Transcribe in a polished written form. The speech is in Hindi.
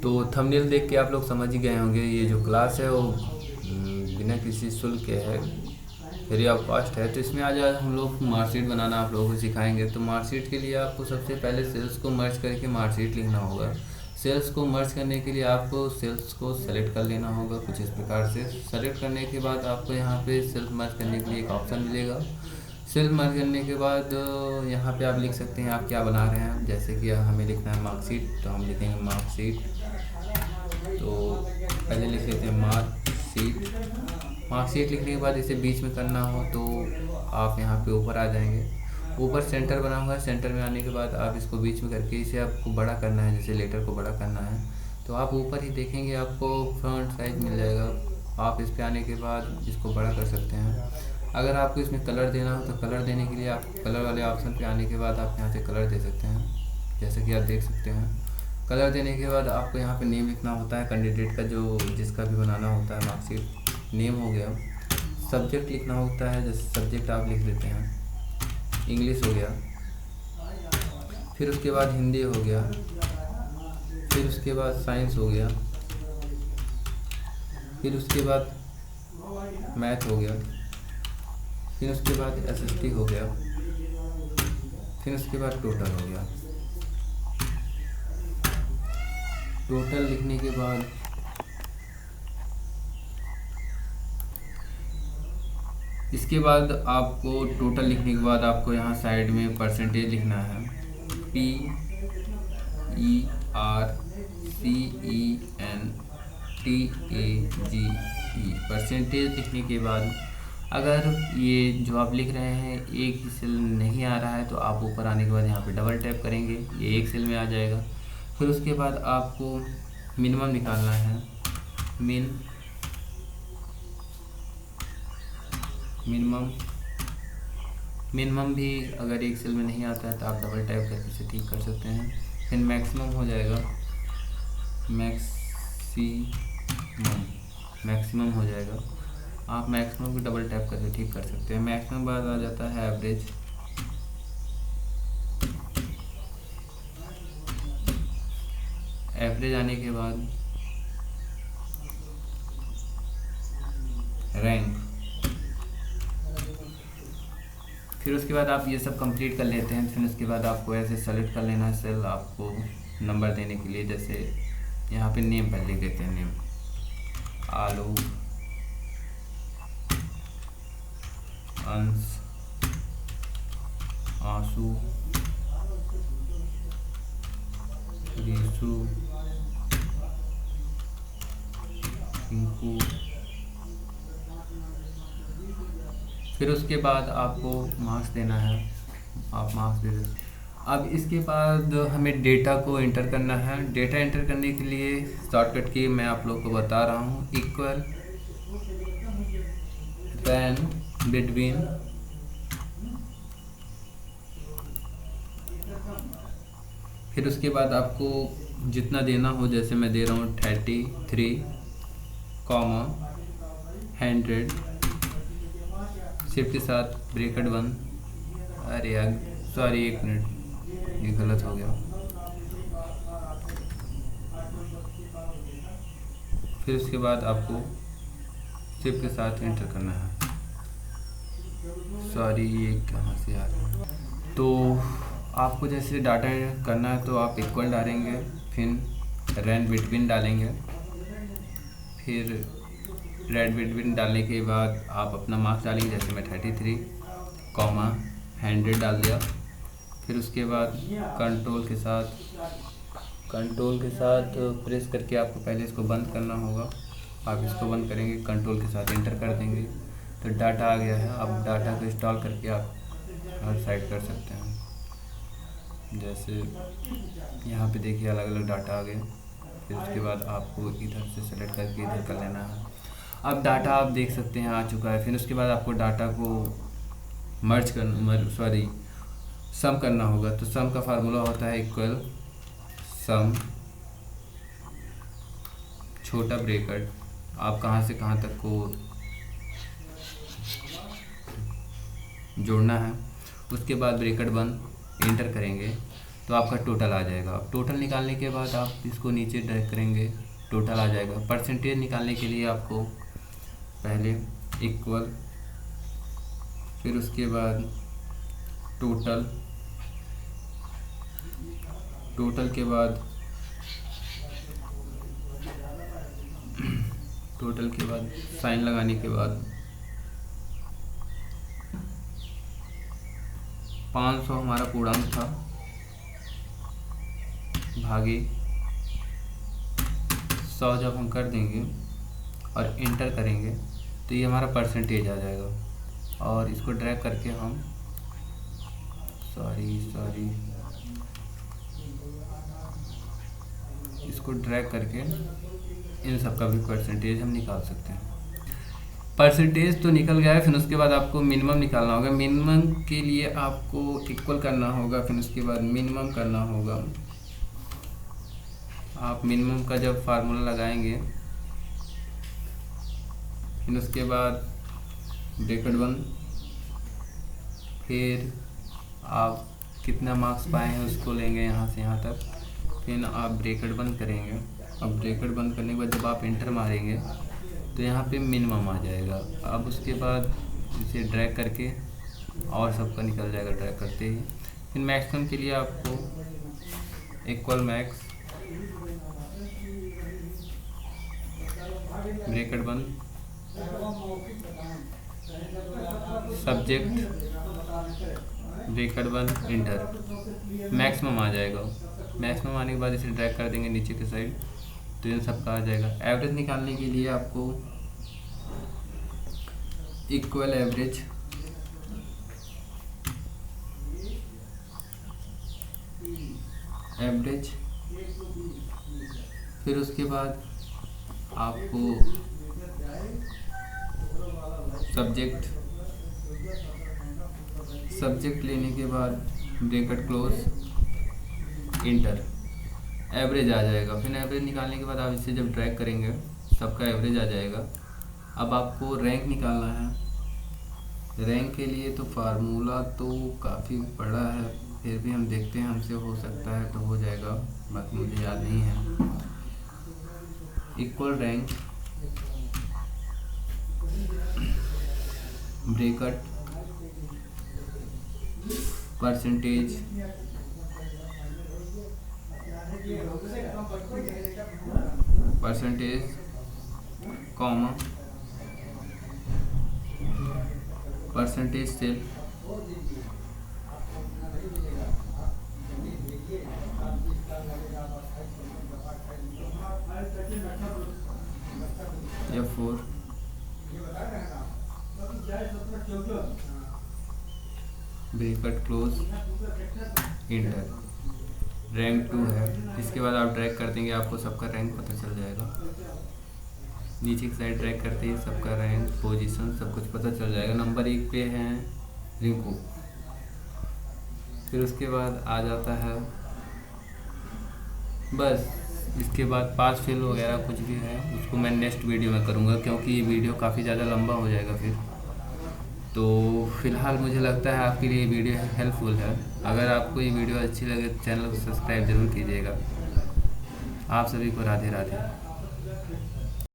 तो थंबनेल देख के आप लोग समझ ही गए होंगे, ये जो क्लास है वो बिना किसी शुल्क के है, फ्री ऑफ कॉस्ट है। तो इसमें आज हम लोग मार्कशीट बनाना आप लोगों को सिखाएंगे। तो मार्कशीट के लिए आपको सबसे पहले सेल्स को मर्ज करके मार्कशीट लिखना होगा। सेल्स को मर्ज करने के लिए आपको सेल्स को सेलेक्ट कर लेना होगा कुछ इस प्रकार से। सेलेक्ट करने के बाद आपको यहाँ पे सेल्स मर्ज करने के लिए एक ऑप्शन मिलेगा। सेल्स मर्ज करने के बाद यहाँ पे आप लिख सकते हैं आप क्या बना रहे हैं। जैसे कि हमें लिखना है मार्कशीट, तो हम लिखेंगे मार्कशीट। तो पहले लिख लेते हैं मार्कशीट। मार्कशीट लिखने के बाद इसे बीच में करना हो तो आप यहाँ पे ऊपर आ जाएंगे। ऊपर सेंटर बना हुआ है, सेंटर में आने के बाद आप इसको बीच में करके इसे आपको बड़ा करना है, जैसे लेटर को बड़ा करना है। तो आप ऊपर ही देखेंगे आपको फ्रंट साइज मिल जाएगा। आप इस पे आने के बाद इसको बड़ा कर सकते हैं। अगर आपको इसमें कलर देना हो तो कलर देने के लिए आप कलर वाले ऑप्शन पे आने के बाद आप यहाँ से कलर दे सकते हैं, जैसे कि आप देख सकते हैं। कलर देने के बाद आपको यहाँ पे नेम लिखना होता है कैंडिडेट का, जो जिसका भी बनाना होता है मार्कशीट। नेम हो गया। सब्जेक्ट लिखना होता है, जैसे सब्जेक्ट आप लिख देते हैं, इंग्लिश हो गया। फिर उसके बाद हिंदी हो गया। फिर उसके बाद साइंस हो गया। फिर उसके बाद मैथ हो गया। फिर उसके बाद एसएसटी हो गया। फिर उसके बाद टोटल हो गया। टोटल लिखने के बाद इसके बाद आपको टोटल लिखने के बाद आपको यहाँ साइड में परसेंटेज लिखना है, PERCENTAGE। परसेंटेज लिखने के बाद अगर ये जो आप लिख रहे हैं एक ही सेल नहीं आ रहा है तो आप ऊपर आने के बाद यहाँ पे डबल टैप करेंगे, ये एक सेल में आ जाएगा। फिर उसके बाद आपको मिनिमम निकालना है। मिनिमम भी अगर एक सेल में नहीं आता है तो आप डबल टैप करके इसे ठीक कर सकते हैं। फिर मैक्सिमम हो जाएगा, मैक्सिमम हो जाएगा। आप मैक्सिमम भी डबल टैप करके ठीक कर सकते हैं। मैक्सिमम बाद आ जाता है एवरेज। एवरेज आने के बाद रैंक। फिर उसके बाद आप ये सब कंप्लीट कर लेते हैं। फिर उसके बाद आपको ऐसे सेलेक्ट कर लेना है सेल आपको नंबर देने के लिए। जैसे यहाँ पे नेम पहले लिख देते हैं, नेम आलू, अंश, आंसू, रीसू, पिंकू। फिर उसके बाद आपको मार्क्स देना है, आप मार्क्स दे दें। अब इसके बाद हमें डेटा को एंटर करना है। डेटा एंटर करने के लिए शॉर्टकट की मैं आप लोग को बता रहा हूँ, इक्वल रैन बिटवीन फिर उसके बाद आपको जितना देना हो, जैसे मैं दे रहा हूँ 33, 100, शिफ्ट के साथ ब्रैकेट 1। अरे यार सॉरी, एक मिनट, ये गलत हो गया। फिर उसके बाद आपको शिफ्ट के साथ एंटर करना है। सॉरी, ये कहाँ से आ रहा है। तो आपको जैसे डाटा करना है तो आप इक्वल डालेंगे, फिर रैन बिटवीन डालेंगे। फिर रैन बिटवीन डालने के बाद आप अपना मार्क्स डालेंगे, जैसे मैं 33, 100 डाल दिया। फिर उसके बाद कंट्रोल के साथ प्रेस करके आपको पहले इसको बंद करना होगा। आप इसको बंद करेंगे, कंट्रोल के साथ एंटर कर देंगे तो डाटा आ गया है। अब डाटा को इंस्टॉल करके आप हर साइड कर सकते हैं। जैसे यहाँ पे देखिए अलग अलग डाटा आ गए। फिर उसके बाद आपको इधर से सेलेक्ट करके इधर कर लेना है। अब डाटा आप देख सकते हैं आ चुका है। फिर उसके बाद आपको डाटा को सम करना होगा। तो सम का फार्मूला होता है इक्वल सम छोटा ब्रैकेट, आप कहाँ से कहाँ तक को जोड़ना है। उसके बाद ब्रैकेट बंद, एंटर करेंगे। तो आपका टोटल आ जाएगा। अब टोटल निकालने के बाद आप इसको नीचे ड्रैग करेंगे, टोटल आ जाएगा। परसेंटेज निकालने के लिए आपको पहले इक्वल, फिर उसके बाद टोटल, टोटल के बाद टोटल के बाद साइन लगाने के बाद 500 हमारा पूर्णांक था, भागे 100 जब हम कर देंगे और इंटर करेंगे तो ये हमारा परसेंटेज आ जाएगा। और इसको ड्रैग करके हम इसको ड्रैग करके इन सब का भी परसेंटेज हम निकाल सकते हैं। परसेंटेज तो निकल गया है। फिर उसके बाद आपको मिनिमम निकालना होगा। मिनिमम के लिए आपको इक्वल करना होगा, फिर उसके बाद मिनिमम करना होगा। आप मिनिमम का जब फार्मूला लगाएंगे, फिर उसके बाद ब्रैकेट बंद, फिर आप कितना मार्क्स पाए हैं उसको लेंगे यहाँ से यहाँ तक, फिर आप ब्रैकेट बंद करेंगे। अब ब्रैकेट बंद करने के बाद जब आप इंटर मारेंगे तो यहाँ पे मिनिमम आ जाएगा। अब उसके बाद इसे ड्रैग करके और सबका निकल जाएगा ड्रैग करते ही। फिर मैक्सिमम के लिए आपको इक्वल मैक्स, ब्रैकेट बंद, सब्जेक्ट, ब्रैकेट बंद, इंटर, मैक्सिमम आ जाएगा। मैक्सिमम आने के बाद इसे ड्रैग कर देंगे नीचे के साइड तो इन सबका आ जाएगा। एवरेज निकालने के लिए आपको इक्वल एवरेज, फिर उसके बाद आपको सब्जेक्ट लेने के बाद ब्रैकेट क्लोज, इंटर, एवरेज आ जाएगा। फिर एवरेज निकालने के बाद आप इसे जब ड्रैग करेंगे सबका एवरेज आ जाएगा। अब आपको रैंक निकालना है। रैंक के लिए तो फार्मूला तो काफ़ी बड़ा है, फिर भी हम देखते हैं, हमसे हो सकता है तो हो जाएगा, बाकी मुझे याद नहीं है। Equal rank, bracket, percentage, comma, percentage cell, F4, bracket close, enter. Rank 2 है। इसके बाद आप ड्रैग कर देंगे, आपको सबका रैंक पता चल जाएगा। नीचे की साइड ड्रैग करते ही सबका रैंक, पोजीशन, सब कुछ पता चल जाएगा। नंबर 1 पे है रिंकू। फिर उसके बाद आ जाता है, बस इसके बाद पास फेल वगैरह कुछ भी है उसको मैं नेक्स्ट वीडियो में करूँगा, क्योंकि ये वीडियो काफ़ी ज़्यादा लंबा हो जाएगा फिर। तो फ़िलहाल मुझे लगता है आपके लिए वीडियो हेल्पफुल है। अगर आपको ये वीडियो अच्छी लगे तो चैनल को सब्सक्राइब ज़रूर कीजिएगा। आप सभी को राधे राधे।